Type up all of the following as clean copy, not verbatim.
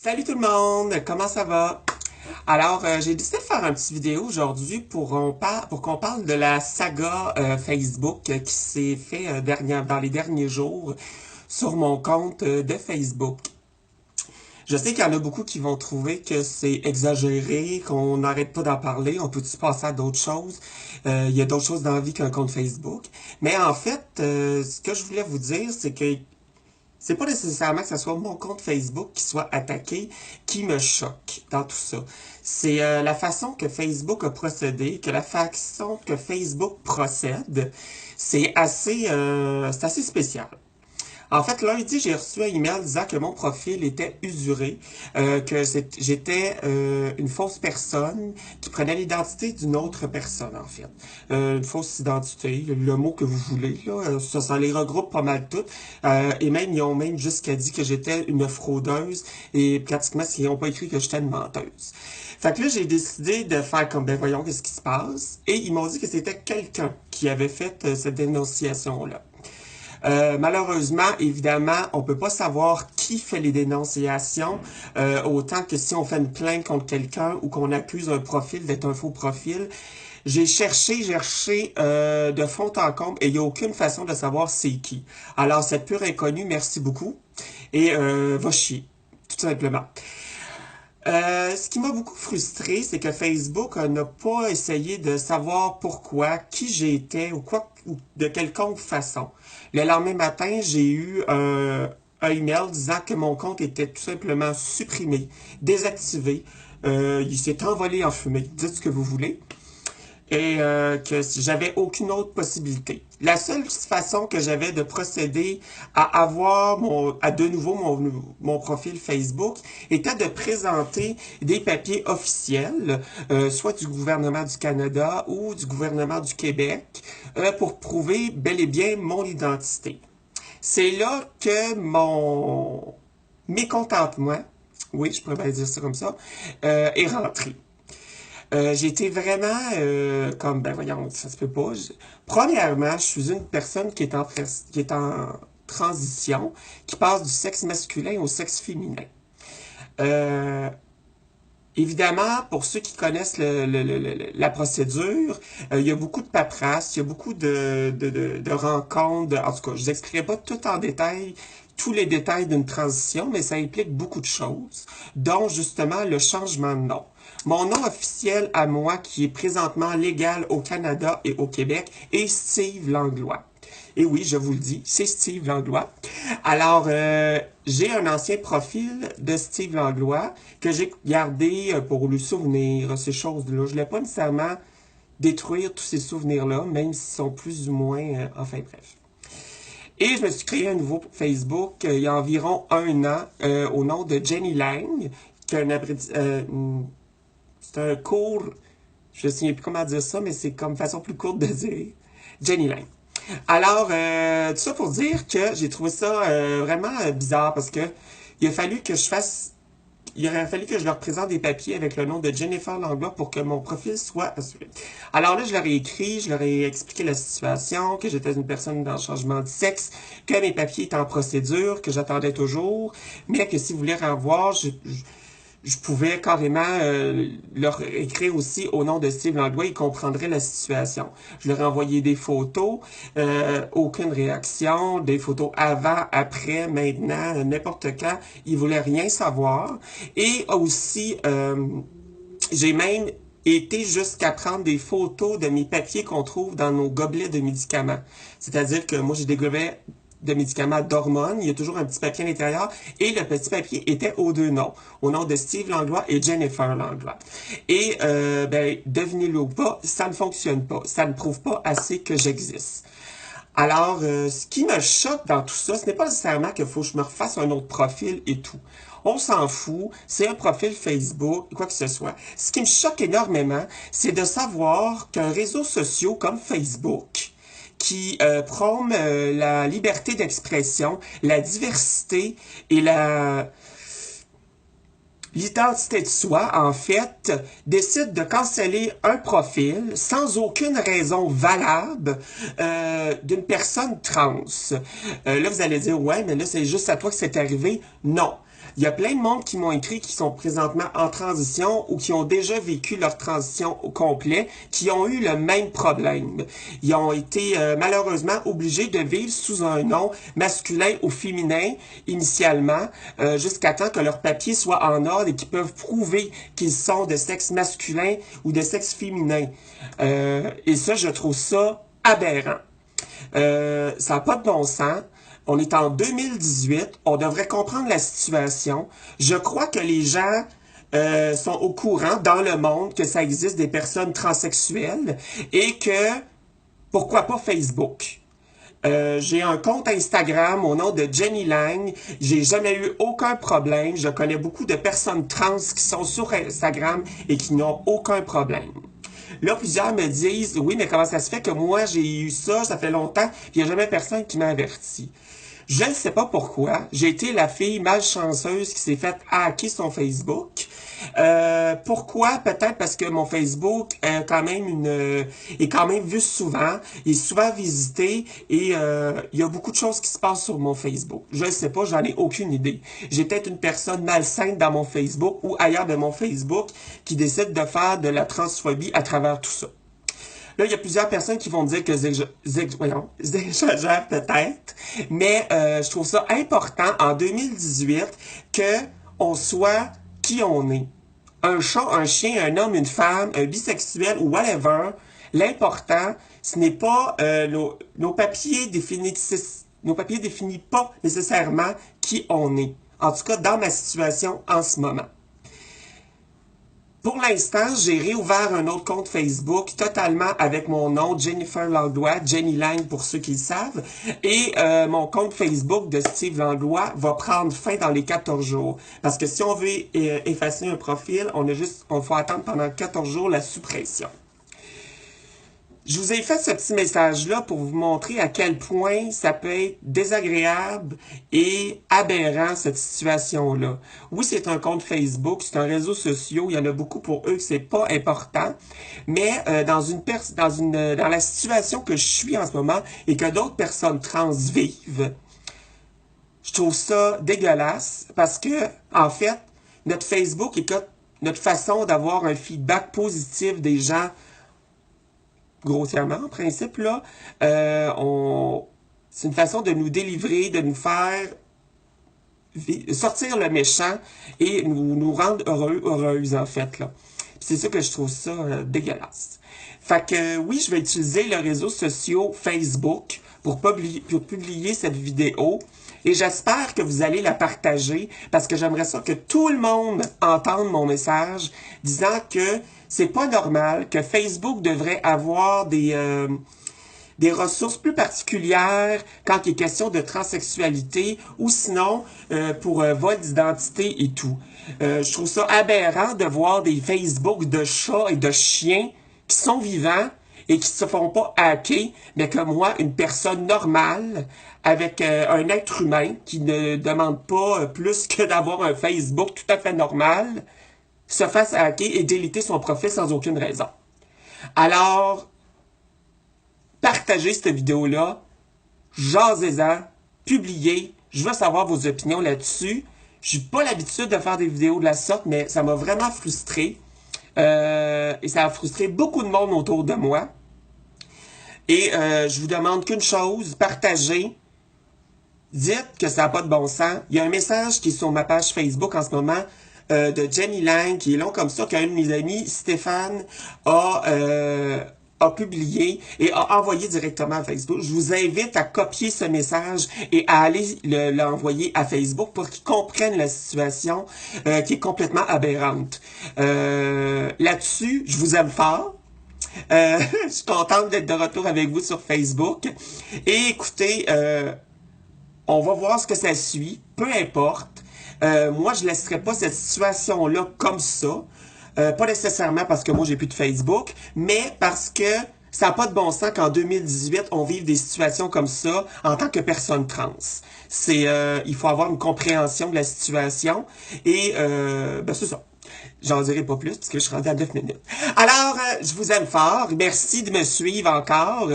Salut tout le monde, comment ça va? Alors, j'ai décidé de faire une petite vidéo aujourd'hui pour qu'on parle de la saga Facebook qui s'est fait dans les derniers jours sur mon compte de Facebook. Je sais qu'il y en a beaucoup qui vont trouver que c'est exagéré, qu'on n'arrête pas d'en parler, on peut-tu passer à d'autres choses? Il y a d'autres choses dans la vie qu'un compte Facebook. Mais en fait, ce que je voulais vous dire, c'est que c'est pas nécessairement que ce soit mon compte Facebook qui soit attaqué qui me choque dans tout ça. C'est la façon que Facebook a procédé, que la façon que Facebook procède, c'est assez spécial. En fait, lundi, j'ai reçu un email disant que mon profil était usuré, j'étais une fausse personne qui prenait l'identité d'une autre personne, en fait. Une fausse identité, le mot que vous voulez, là, ça les regroupe pas mal toutes. Et même, ils ont même jusqu'à dit que j'étais une fraudeuse et pratiquement, ils n'ont pas écrit que j'étais une menteuse. Fait que là, j'ai décidé de faire comme, ben voyons, qu'est-ce qui se passe. Et ils m'ont dit que c'était quelqu'un qui avait fait cette dénonciation-là. Malheureusement, évidemment, on peut pas savoir qui fait les dénonciations, autant que si on fait une plainte contre quelqu'un ou qu'on accuse un profil d'être un faux profil. J'ai cherché de fond en comble et il n'y a aucune façon de savoir c'est qui. Alors, cette pure inconnue, merci beaucoup et va chier, tout simplement. Ce qui m'a beaucoup frustré, c'est que Facebook n'a pas essayé de savoir pourquoi, qui j'étais ou de quelconque façon. Le lendemain matin, j'ai eu un email disant que mon compte était tout simplement supprimé, désactivé. Il s'est envolé en fumée. Dites ce que vous voulez. Et que j'avais aucune autre possibilité. La seule façon que j'avais de procéder à avoir à de nouveau mon profil Facebook était de présenter des papiers officiels, soit du gouvernement du Canada ou du gouvernement du Québec, pour prouver bel et bien mon identité. C'est là que mon mécontentement, oui, je pourrais bien dire ça comme ça, est rentré. J'ai été vraiment comme, ben voyons, ça se peut pas. Premièrement, je suis une personne qui est en transition, qui passe du sexe masculin au sexe féminin. Euh, Évidemment, pour ceux qui connaissent la procédure, il y a beaucoup de paperasse, il y a beaucoup de rencontres. En tout cas, je vous expliquerai pas tout en détail, tous les détails d'une transition, mais ça implique beaucoup de choses, dont justement le changement de nom. Mon nom officiel à moi, qui est présentement légal au Canada et au Québec, est Steve Langlois. Et oui, je vous le dis, c'est Steve Langlois. Alors, j'ai un ancien profil de Steve Langlois que j'ai gardé pour lui souvenir ces choses-là. Je ne voulais pas nécessairement détruire tous ces souvenirs-là, même s'ils sont plus ou moins... enfin bref. Et je me suis créé un nouveau Facebook il y a environ un an au nom de Jenny Lang, qui est c'est un court... Je ne sais plus comment dire ça, mais c'est comme façon plus courte de dire Jenny Lang. Alors, tout ça pour dire que j'ai trouvé ça vraiment bizarre parce que il a fallu que je fasse... Il aurait fallu que je leur présente des papiers avec le nom de Jennifer Langlois pour que mon profil soit assuré. Alors là, je leur ai écrit, je leur ai expliqué la situation, que j'étais une personne dans le changement de sexe, que mes papiers étaient en procédure, que j'attendais toujours, mais que s'ils voulaient revoir, je pouvais carrément leur écrire aussi au nom de Steve Langlois, ils comprendraient la situation. Je leur ai envoyé des photos, aucune réaction, des photos avant, après, maintenant, n'importe quand. Ils voulaient rien savoir. Et aussi, j'ai même été jusqu'à prendre des photos de mes papiers qu'on trouve dans nos gobelets de médicaments. C'est-à-dire que moi, j'ai des gobelets de médicaments d'hormones. Il y a toujours un petit papier à l'intérieur. Et le petit papier était aux deux noms. Au nom de Steve Langlois et Jennifer Langlois. Et, ben, devinez-le ou pas, ça ne fonctionne pas. Ça ne prouve pas assez que j'existe. Alors, ce qui me choque dans tout ça, ce n'est pas nécessairement qu'il faut que je me refasse un autre profil et tout. On s'en fout, c'est un profil Facebook, quoi que ce soit. Ce qui me choque énormément, c'est de savoir qu'un réseau social comme Facebook, qui prône la liberté d'expression, la diversité et l'identité de soi, en fait, décide de canceller un profil sans aucune raison valable d'une personne trans. Là, vous allez dire, ouais, mais là, c'est juste à toi que c'est arrivé. Non. Il y a plein de monde qui m'ont écrit qui sont présentement en transition ou qui ont déjà vécu leur transition au complet, qui ont eu le même problème. Ils ont été malheureusement obligés de vivre sous un nom masculin ou féminin initialement, jusqu'à temps que leur papier soit en ordre et qu'ils peuvent prouver qu'ils sont de sexe masculin ou de sexe féminin. Et ça, je trouve ça aberrant. Ça n'a pas de bon sens. On est en 2018, on devrait comprendre la situation. Je crois que les gens sont au courant dans le monde que ça existe des personnes transsexuelles et que, pourquoi pas Facebook? J'ai un compte Instagram au nom de Jenny Lang. J'ai jamais eu aucun problème. Je connais beaucoup de personnes trans qui sont sur Instagram et qui n'ont aucun problème. Là, plusieurs me disent, oui, mais comment ça se fait que moi, j'ai eu ça, ça fait longtemps, puis il n'y a jamais personne qui m'a averti. Je ne sais pas pourquoi. J'ai été la fille malchanceuse qui s'est faite hacker son Facebook. Pourquoi? Peut-être parce que mon Facebook est quand même vu souvent, il est souvent visité et il y a beaucoup de choses qui se passent sur mon Facebook. Je ne sais pas, j'en ai aucune idée. J'ai peut-être une personne malsaine dans mon Facebook ou ailleurs de mon Facebook qui décide de faire de la transphobie à travers tout ça. Là, il y a plusieurs personnes qui vont dire que j'exagère peut-être, mais je trouve ça important en 2018 que on soit qui on est. Un chat, un chien, un homme, une femme, un bisexuel ou whatever, l'important, ce n'est pas nos papiers définissent pas nécessairement qui on est. En tout cas, dans ma situation en ce moment. Pour l'instant, j'ai réouvert un autre compte Facebook totalement avec mon nom, Jennifer Langlois, Jenny Lang pour ceux qui le savent. Et mon compte Facebook de Steve Langlois va prendre fin dans les 14 jours. Parce que si on veut effacer un profil, on faut attendre pendant 14 jours la suppression. Je vous ai fait ce petit message-là pour vous montrer à quel point ça peut être désagréable et aberrant, cette situation-là. Oui, c'est un compte Facebook, c'est un réseau social, il y en a beaucoup pour eux que c'est pas important, mais dans la situation que je suis en ce moment et que d'autres personnes trans vivent, je trouve ça dégueulasse parce que, en fait, notre Facebook est notre façon d'avoir un feedback positif des gens grossièrement, en principe, là, c'est une façon de nous délivrer, de nous faire sortir le méchant et nous rendre heureuses, en fait, là. C'est ça que je trouve ça dégueulasse. Fait que, oui, je vais utiliser le réseau social Facebook pour publier cette vidéo. Et j'espère que vous allez la partager parce que j'aimerais ça que tout le monde entende mon message disant que c'est pas normal, que Facebook devrait avoir des ressources plus particulières quand il est question de transsexualité ou sinon pour vol d'identité et tout. Je trouve ça aberrant de voir des Facebook de chats et de chiens qui sont vivants et qui se font pas hacker, mais que moi, une personne normale, avec un être humain qui ne demande pas plus que d'avoir un Facebook tout à fait normal, se fasse hacker et déliter son profil sans aucune raison. Alors, partagez cette vidéo-là, jasez-en, publiez, je veux savoir vos opinions là-dessus. J'ai pas l'habitude de faire des vidéos de la sorte, mais ça m'a vraiment frustré. Et ça a frustré beaucoup de monde autour de moi. Et je vous demande qu'une chose, partagez. Dites que ça n'a pas de bon sens. Il y a un message qui est sur ma page Facebook en ce moment de Jenny Lang, qui est long comme ça, qu'un de mes amis, Stéphane, a publié et a envoyé directement à Facebook. Je vous invite à copier ce message et à aller l'envoyer à Facebook pour qu'ils comprennent la situation qui est complètement aberrante. Là-dessus, je vous aime fort. Je suis contente d'être de retour avec vous sur Facebook. Et écoutez, on va voir ce que ça suit, peu importe. Moi, je laisserai pas cette situation-là comme ça. Pas nécessairement parce que moi, j'ai plus de Facebook, mais parce que ça n'a pas de bon sens qu'en 2018, on vive des situations comme ça en tant que personne trans. Il faut avoir une compréhension de la situation et c'est ça. J'en dirai pas plus, parce que je suis rendu à 9 minutes. Alors, je vous aime fort. Merci de me suivre encore.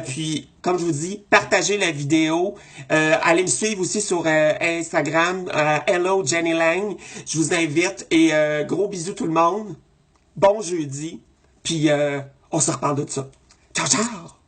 Puis, comme je vous dis, partagez la vidéo. Allez me suivre aussi sur Instagram, Hello Jenny Lang. Je vous invite et gros bisous tout le monde. Bon jeudi. Puis, on se reparle de ça. Ciao, ciao!